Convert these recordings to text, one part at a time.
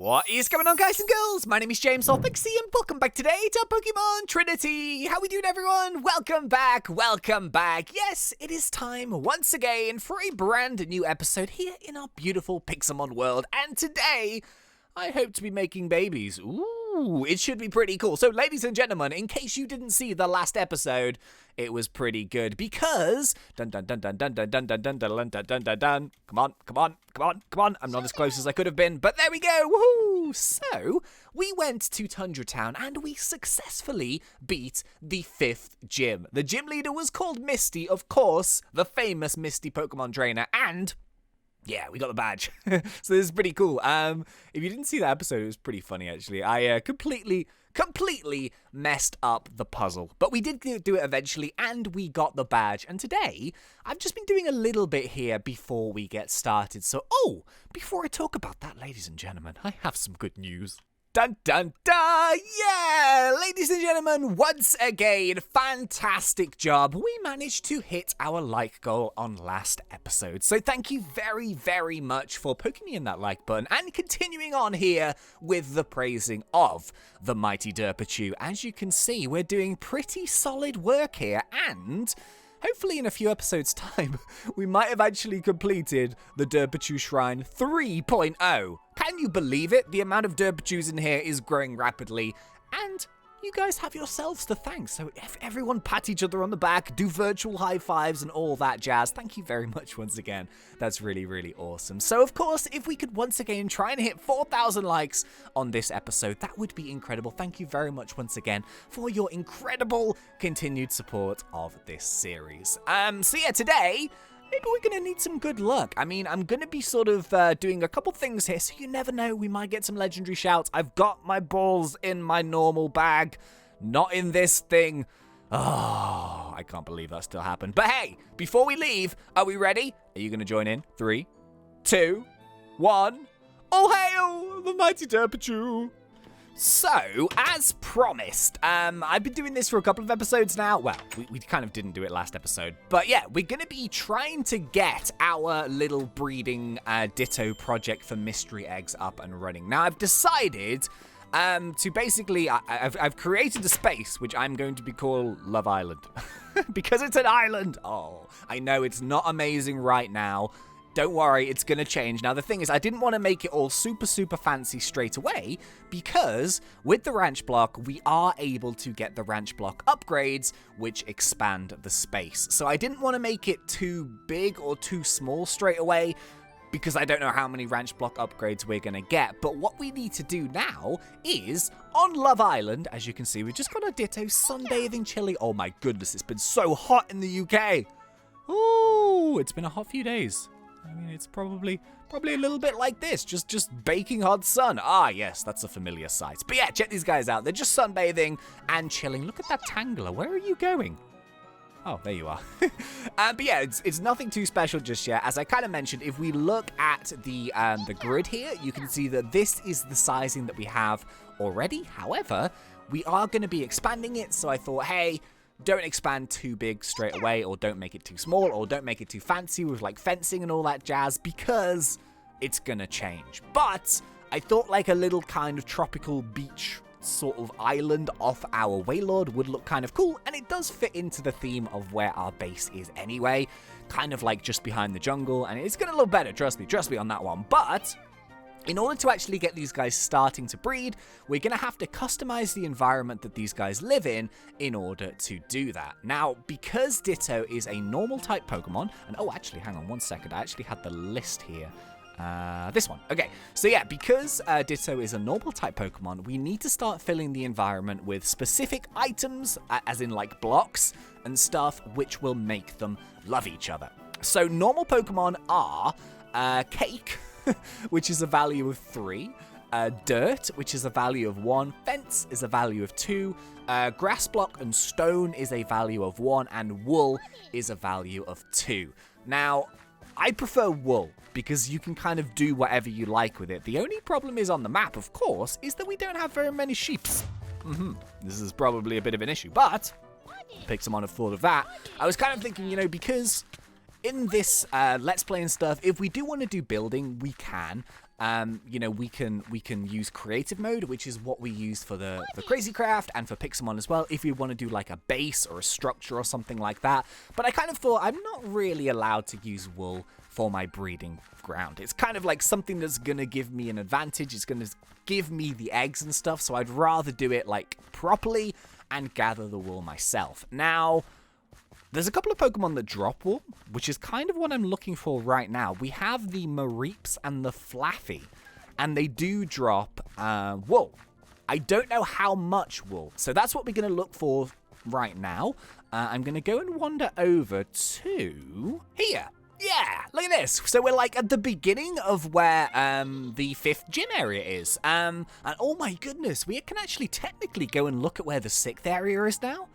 What is going on, guys and girls? My name is James ThnxCya and welcome back today to Pokémon Trinity. How we doing, everyone? Welcome back, welcome back. Yes, it is time once again for a brand new episode here in our beautiful Pixelmon world. And today, I hope to be making babies. Ooh, it should be pretty cool. So, ladies and gentlemen, in case you didn't see the last episode, it was pretty good because dun dun dun dun dun dun dun dun dun dun dun dun dun dun. Come on, come on, come on, come on. I'm not as close as I could have been, but there we go. Woohoo! So, we went to Tundra Town and we successfully beat the 5th gym. The gym leader was called Misty, of course, the famous Misty Pokemon trainer, and yeah, we got the badge. So this is pretty cool. If you didn't see that episode, it was pretty funny, actually. I completely messed up the puzzle. But we did do it eventually, and we got the badge. And today, I've just been doing a little bit here before we get started. So, before I talk about that, ladies and gentlemen, I have some good news. Dun dun dun! Yeah! Ladies and gentlemen, once again, fantastic job. We managed to hit our like goal on last episode. So thank you very, very much for poking me in that like button and continuing on here with the praising of the mighty Derpachu. As you can see, we're doing pretty solid work here, and hopefully in a few episodes' time, we might have actually completed the Derpachu Shrine 3.0. Can you believe it? The amount of Derpachus in here is growing rapidly, and you guys have yourselves to thank. So if everyone pat each other on the back, do virtual high fives and all that jazz. Thank you very much once again. That's really, really awesome. So of course, if we could once again try and hit 4,000 likes on this episode, that would be incredible. Thank you very much once again for your incredible continued support of this series. So yeah, today, maybe we're going to need some good luck. I mean, I'm going to be sort of doing a couple things here, so you never know. We might get some legendary shouts. I've got my balls in my normal bag, not in this thing. Oh, I can't believe that still happened. But hey, before we leave, are we ready? Are you going to join in? 3, 2, 1. All hail the mighty Derpachu! So, as promised, I've been doing this for a couple of episodes now. Well, we kind of didn't do it last episode. But yeah, we're going to be trying to get our little breeding Ditto project for mystery eggs up and running. Now, I've decided to basically, I've created a space which I'm going to be called Love Island. Because it's an island. Oh, I know it's not amazing right now. Don't worry, it's going to change. Now, the thing is, I didn't want to make it all super, super fancy straight away because with the ranch block, we are able to get the ranch block upgrades, which expand the space. So I didn't want to make it too big or too small straight away because I don't know how many ranch block upgrades we're going to get. But what we need to do now is, on Love Island, as you can see, we've just got a Ditto sunbathing chili. Oh my goodness, it's been so hot in the UK. Ooh, it's been a hot few days. I mean, it's probably a little bit like this, just baking hot sun. Ah, yes, that's a familiar sight. But yeah, check these guys out. They're just sunbathing and chilling. Look at that Tangler. Where are you going? Oh, there you are. But yeah, it's nothing too special just yet. As I kind of mentioned, if we look at the grid here, you can see that this is the sizing that we have already. However, we are going to be expanding it, so I thought, hey, don't expand too big straight away, or don't make it too small, or don't make it too fancy with like fencing and all that jazz, because it's gonna change. But I thought like a little kind of tropical beach sort of island off our Waylord would look kind of cool, and it does fit into the theme of where our base is anyway, kind of like just behind the jungle, and it's gonna look better, trust me on that one. But in order to actually get these guys starting to breed, we're going to have to customize the environment that these guys live in order to do that. Now, because Ditto is a normal type Pokemon, and oh, actually, hang on one second, I actually had the list here. This one. Okay, so yeah, because Ditto is a normal type Pokemon, we need to start filling the environment with specific items, as in like blocks and stuff, which will make them love each other. So normal Pokemon are Cake, which is a value of 3, Dirt, which is a value of 1, Fence is a value of 2, Grass Block and Stone is a value of 1, and Wool is a value of 2. Now, I prefer Wool, because you can kind of do whatever you like with it. The only problem is on the map, of course, is that we don't have very many sheeps. This is probably a bit of an issue, but Pixelmon have thought of that. I was kind of thinking, you know, because in this Let's Play and stuff, if we do want to do building, we can. you know, we can use creative mode, which is what we use for the crazy craft and for Pixelmon as well, if we want to do like a base or a structure or something like that. But I kind of thought I'm not really allowed to use wool for my breeding ground. It's kind of like something that's gonna give me an advantage. It's gonna give me the eggs and stuff, so I'd rather do it like properly and gather the wool myself. Now, there's a couple of Pokemon that drop wool, which is kind of what I'm looking for right now. We have the Mareeps and the Flaffy, and they do drop wool. I don't know how much wool, so that's what we're going to look for right now. I'm going to go and wander over to here. Yeah, look at this. So we're like at the beginning of where the 5th gym area is. And oh my goodness, we can actually technically go and look at where the 6th area is now.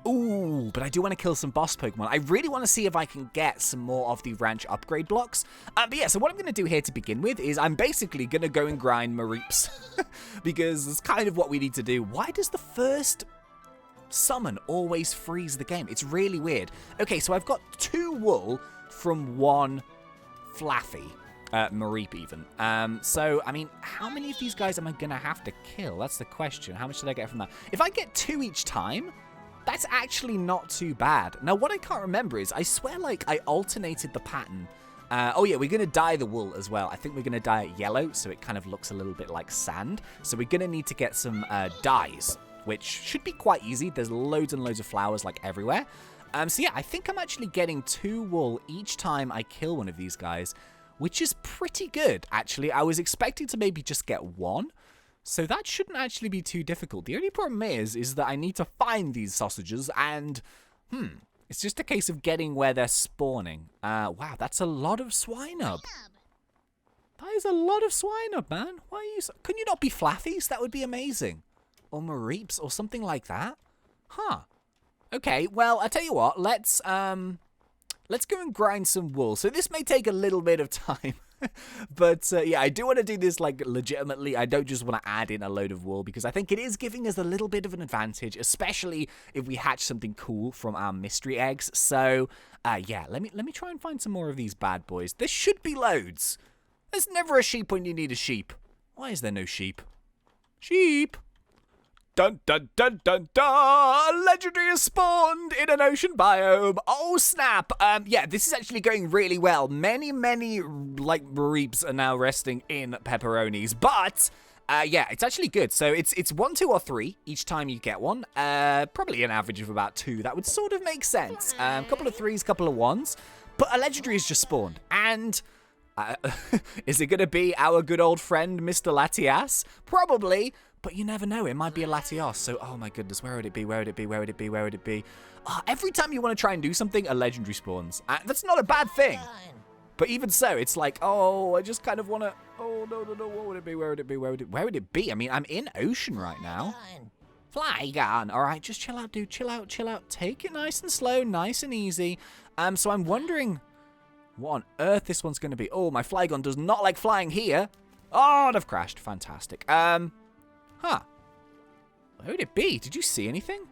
Ooh, but I do want to kill some boss Pokemon. I really want to see if I can get some more of the ranch upgrade blocks. But yeah, so what I'm going to do here to begin with is I'm basically going to go and grind Mareeps. Because it's kind of what we need to do. Why does the first summon always freeze the game? It's really weird. Okay, so I've got 2 wool from 1 Flaffy. Mareep even. So, I mean, how many of these guys am I going to have to kill? That's the question. How much did I get from that? If I get 2 each time, that's actually not too bad. Now, what I can't remember is, I swear, like, I alternated the pattern. Oh, yeah, we're going to dye the wool as well. I think we're going to dye it yellow, so it kind of looks a little bit like sand. So we're going to need to get some dyes, which should be quite easy. There's loads and loads of flowers, like, everywhere. So, yeah, I think I'm actually getting 2 wool each time I kill one of these guys, which is pretty good, actually. I was expecting to maybe just get 1. So that shouldn't actually be too difficult. The only problem is that I need to find these sausages and, it's just a case of getting where they're spawning. Wow, that's a lot of Swinub. That is a lot of Swinub, man. Why are you can you not be Flaffies? That would be amazing. Or Mareeps or something like that. Huh. Okay, well, I tell you what, let's go and grind some wool. So this may take a little bit of time. But, yeah, I do want to do this, like, legitimately. I don't just want to add in a load of wool, because I think it is giving us a little bit of an advantage, especially if we hatch something cool from our mystery eggs. So, yeah, let me try and find some more of these bad boys. There should be loads. There's never a sheep when you need a sheep. Why is there no sheep? Sheep! Dun dun dun dun dun! A legendary has spawned in an ocean biome. Oh snap! Yeah, this is actually going really well. Many, like, Mareeps are now resting in pepperonis, but yeah, it's actually good. So it's 1, 2, or 3 each time you get one. Probably an average of about 2. That would sort of make sense. Couple of 3s, couple of 1s, but a legendary has just spawned, and. Is it going to be our good old friend, Mr. Latias? Probably, but you never know. It might be a Latios. So, oh my goodness, where would it be? Where would it be? Where would it be? Where would it be? Every time you want to try and do something, a legendary spawns. That's not a bad thing. But even so, it's like, oh, I just kind of want to... Oh, no. What would it be? Where would it be? Where would it be? I mean, I'm in ocean right now. Flygon. All right, just chill out, dude. Chill out. Take it nice and slow, nice and easy. So I'm wondering... what on earth this one's going to be? Oh, my Flygon does not like flying here. Oh, I've crashed. Fantastic. Huh. Where would it be? Did you see anything?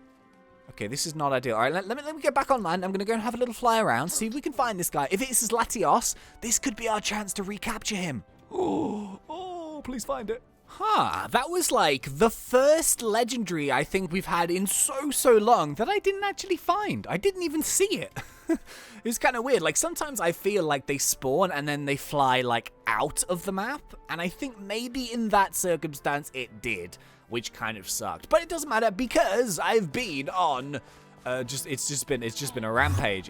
Okay, this is not ideal. All right, let me get back on land. I'm going to go and have a little fly around, see if we can find this guy. If this is Latios, this could be our chance to recapture him. Oh, please find it. Huh, that was like the first legendary I think we've had in so long that I didn't actually find. I didn't even see it. It's kind of weird. Like, sometimes I feel like they spawn and then they fly, like, out of the map. And I think maybe in that circumstance it did, which kind of sucked. But it doesn't matter because I've been on... it's just been a rampage.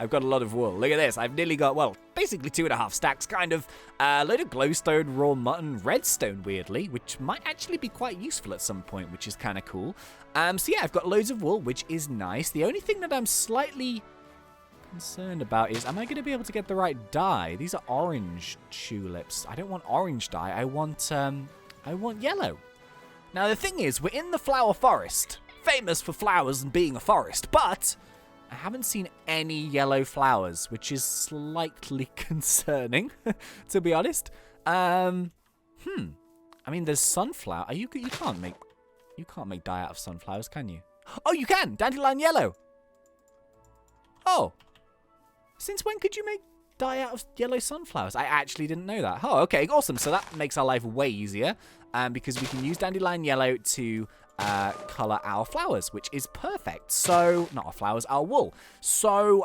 I've got a lot of wool. Look at this. I've nearly got, well, basically 2.5 stacks, kind of. A load of glowstone, raw mutton, redstone, weirdly, which might actually be quite useful at some point, which is kind of cool. So yeah, I've got loads of wool, which is nice. The only thing that I'm slightly concerned about is, am I going to be able to get the right dye? These are orange tulips. I don't want orange dye. I want yellow. Now, the thing is, we're in the flower forest. Famous for flowers and being a forest, but I haven't seen any yellow flowers, which is slightly concerning, to be honest. I mean, there's sunflower. You can't make dye out of sunflowers, can you? Oh, you can. Dandelion yellow. Oh, since when could you make die out of yellow sunflowers. I actually didn't know that. Oh, okay, awesome. So that makes our life way easier because we can use dandelion yellow to color our flowers, which is perfect. So, not our flowers, our wool. So,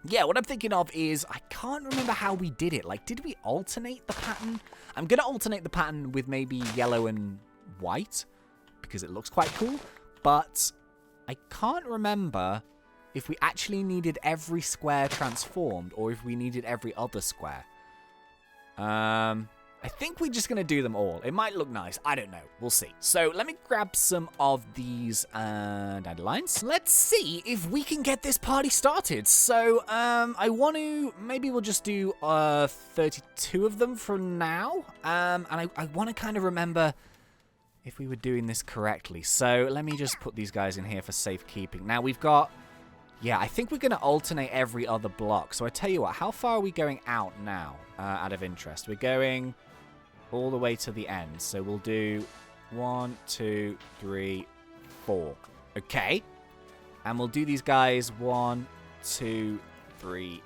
yeah, what I'm thinking of is, I can't remember how we did it. Like, did we alternate the pattern? I'm going to alternate the pattern with maybe yellow and white because it looks quite cool. But I can't remember if we actually needed every square transformed or if we needed every other square. I think we're just going to do them all. It might look nice. I don't know. We'll see. So let me grab some of these dandelions. Let's see if we can get this party started. So I want to... Maybe we'll just do 32 of them for now. And I want to kind of remember if we were doing this correctly. So let me just put these guys in here for safekeeping. Now we've got... Yeah, I think we're going to alternate every other block. So I tell you what, how far are we going out now, out of interest? We're going all the way to the end. So we'll do 1, 2, 3, 4. Okay. And we'll do these guys 1, 2, 3,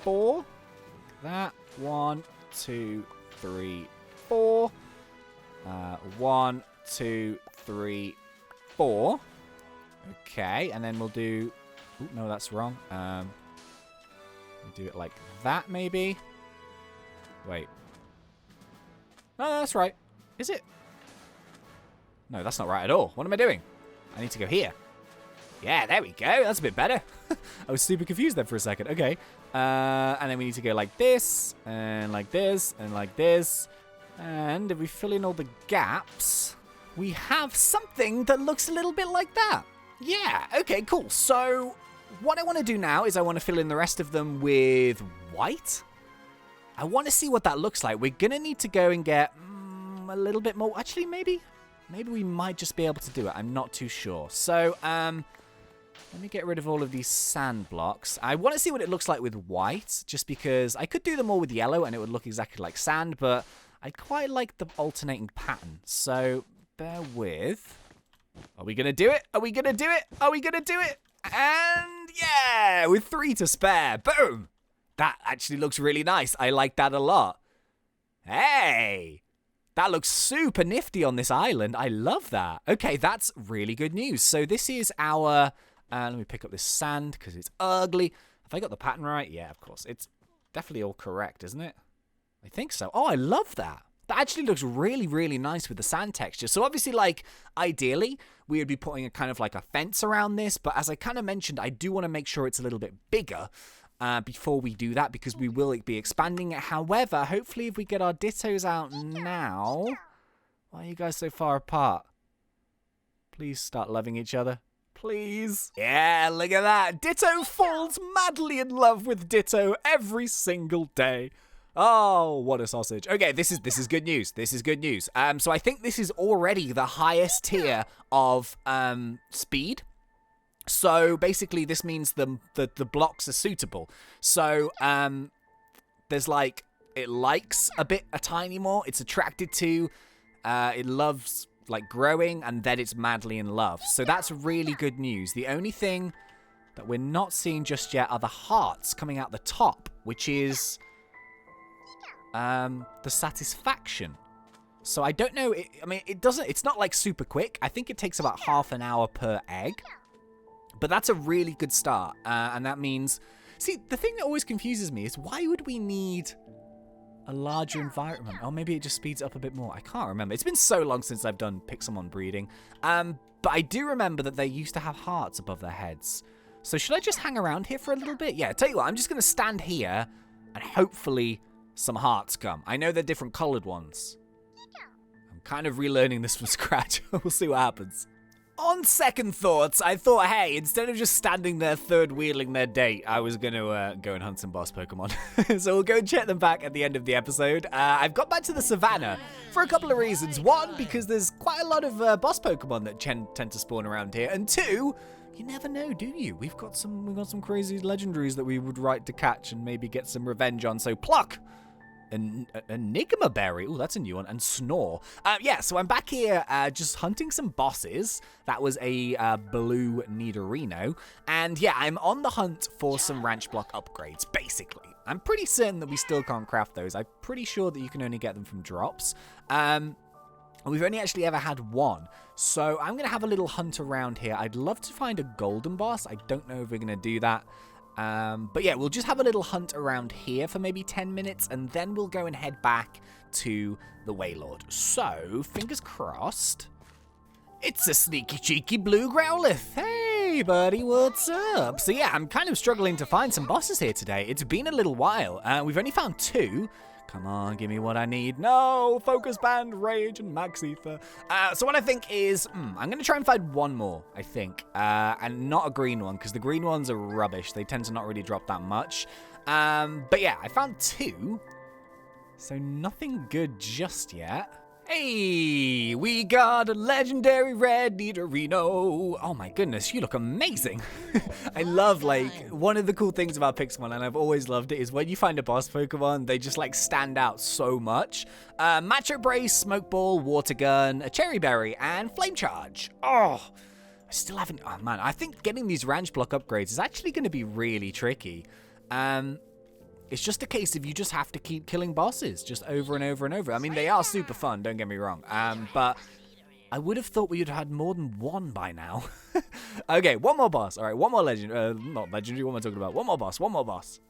4. That. 1, 2, 3, 4. 1, 2, 3, 4. Okay, and then we'll do... Ooh, no, that's wrong. We'll do it like that, maybe. Wait. No, that's right. Is it? No, that's not right at all. What am I doing? I need to go here. Yeah, there we go. That's a bit better. I was super confused there for a second. Okay. And then we need to go like this, and like this, and like this. And if we fill in all the gaps, we have something that looks a little bit like that. Yeah, okay, cool. So what I want to do now is I want to fill in the rest of them with white. I want to see what that looks like. We're going to need to go and get a little bit more. Actually, maybe we might just be able to do it. I'm not too sure. So let me get rid of all of these sand blocks. I want to see what it looks like with white, just because I could do them all with yellow and it would look exactly like sand, but I quite like the alternating pattern. So bear with... Are we going to do it? Are we going to do it? Are we going to do it? And yeah, with 3 to spare. Boom. That actually looks really nice. I like that a lot. Hey, that looks super nifty on this island. I love that. Okay, that's really good news. So this is our... let me pick up this sand because it's ugly. Have I got the pattern right? Yeah, of course. It's definitely all correct, isn't it? I think so. Oh, I love that. That actually looks really, really nice with the sand texture. So obviously, like, ideally, we would be putting a kind of like a fence around this. But as I kind of mentioned, I do want to make sure it's a little bit bigger before we do that, because we will be expanding it. However, hopefully if we get our dittos out now... Why are you guys so far apart? Please start loving each other. Please. Yeah, look at that. Ditto falls madly in love with Ditto every single day. Oh, what a sausage. Okay, this is good news. This is good news. So I think this is already the highest tier of speed. So basically this means the blocks are suitable. So there's like, it likes a tiny more. It's attracted to, it loves like growing, and then it's madly in love. So that's really good news. The only thing that we're not seeing just yet are the hearts coming out the top, which is... the satisfaction. So I don't know. I mean, it's not like super quick. I think it takes about half an hour per egg. But that's a really good start. And that means... See, the thing that always confuses me is why would we need a larger environment? Or maybe it just speeds up a bit more. I can't remember. It's been so long since I've done Pixelmon breeding. But I do remember that they used to have hearts above their heads. So should I just hang around here for a little bit? Yeah, tell you what, I'm just going to stand here and hopefully some hearts come. I know they're different colored ones. I'm kind of relearning this from scratch. We'll see what happens. On second thoughts, I thought, hey, instead of just standing there third-wheeling their date, I was going to go and hunt some boss Pokemon. So we'll go and check them back at the end of the episode. I've got back to the savannah for a couple of reasons. One, because there's quite a lot of boss Pokemon that tend to spawn around here. And two, you never know, do you? We've got some crazy legendaries that we would like to catch and maybe get some revenge on. So pluck! Enigma Berry. Oh, that's a new one. And Snore. Yeah, so I'm back here just hunting some bosses. That was a blue Nidorino. And yeah, I'm on the hunt for some ranch block upgrades, basically. I'm pretty certain that we still can't craft those. I'm pretty sure that you can only get them from drops. We've only actually ever had one. So I'm going to have a little hunt around here. I'd love to find a golden boss. I don't know if we're going to do that. But yeah, we'll just have a little hunt around here for maybe 10 minutes. And then we'll go and head back to the Waylord. So, fingers crossed. It's a sneaky cheeky blue Growlithe. Hey buddy, what's up? So yeah, I'm kind of struggling to find some bosses here today. It's been a little while. We've only found 2. Come on, give me what I need. No, Focus Band, Rage, and Max Ether. So what I think is, I'm going to try and find one more, I think. And not a green one, because the green ones are rubbish. They tend to not really drop that much. But yeah, I found 2. So nothing good just yet. Hey, we got a legendary red Nidorino. Oh my goodness, you look amazing. I love, like, one of the cool things about Pixelmon, and I've always loved it, is when you find a boss Pokemon, they just, like, stand out so much. Macho Brace, Smoke Ball, Water Gun, a Cherry Berry, and Flame Charge. Oh, I still haven't, oh man, I think getting these range block upgrades is actually going to be really tricky. It's just a case of you just have to keep killing bosses just over and over and over. I mean, they are super fun, don't get me wrong. But I would have thought we would have had more than one by now. Okay, one more boss. All right, one more legend. Not legendary, what am I talking about? One more boss, one more boss.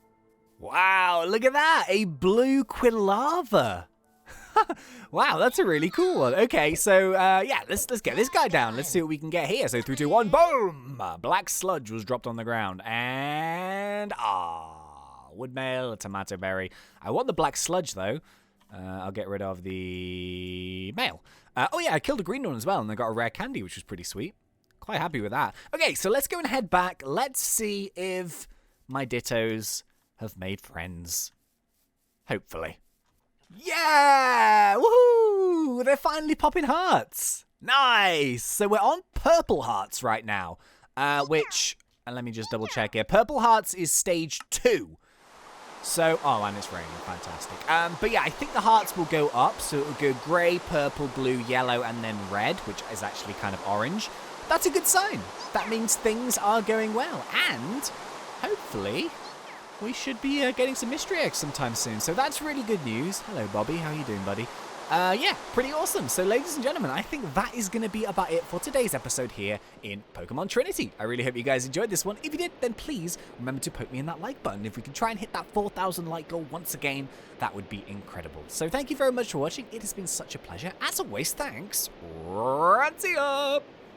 Wow, look at that. A blue Quilava. Wow, that's a really cool one. Okay, so, yeah, let's get this guy down. Let's see what we can get here. So, 3, 2, 1, boom! Black sludge was dropped on the ground. And, Woodmail, a tomato berry. I want the black sludge, though. I'll get rid of the mail. Oh, yeah, I killed a green one as well, and I got a rare candy, which was pretty sweet. Quite happy with that. Okay, so let's go and head back. Let's see if my Dittos have made friends. Hopefully. Yeah! Woohoo! They're finally popping hearts. Nice! So we're on purple hearts right now, which, and let me just double check here. Purple hearts is stage 2. So, oh, and it's raining. Fantastic. But yeah, I think the hearts will go up. So it will go grey, purple, blue, yellow, and then red, which is actually kind of orange. That's a good sign. That means things are going well. And hopefully we should be getting some mystery eggs sometime soon. So that's really good news. Hello, Bobby. How are you doing, buddy? Yeah, pretty awesome. So, ladies and gentlemen, I think that is going to be about it for today's episode here in Pokemon Trinity. I really hope you guys enjoyed this one. If you did, then please remember to poke me in that like button. If we can try and hit that 4,000 like goal once again, that would be incredible. So, thank you very much for watching. It has been such a pleasure. As always, thanks. ThnxCya.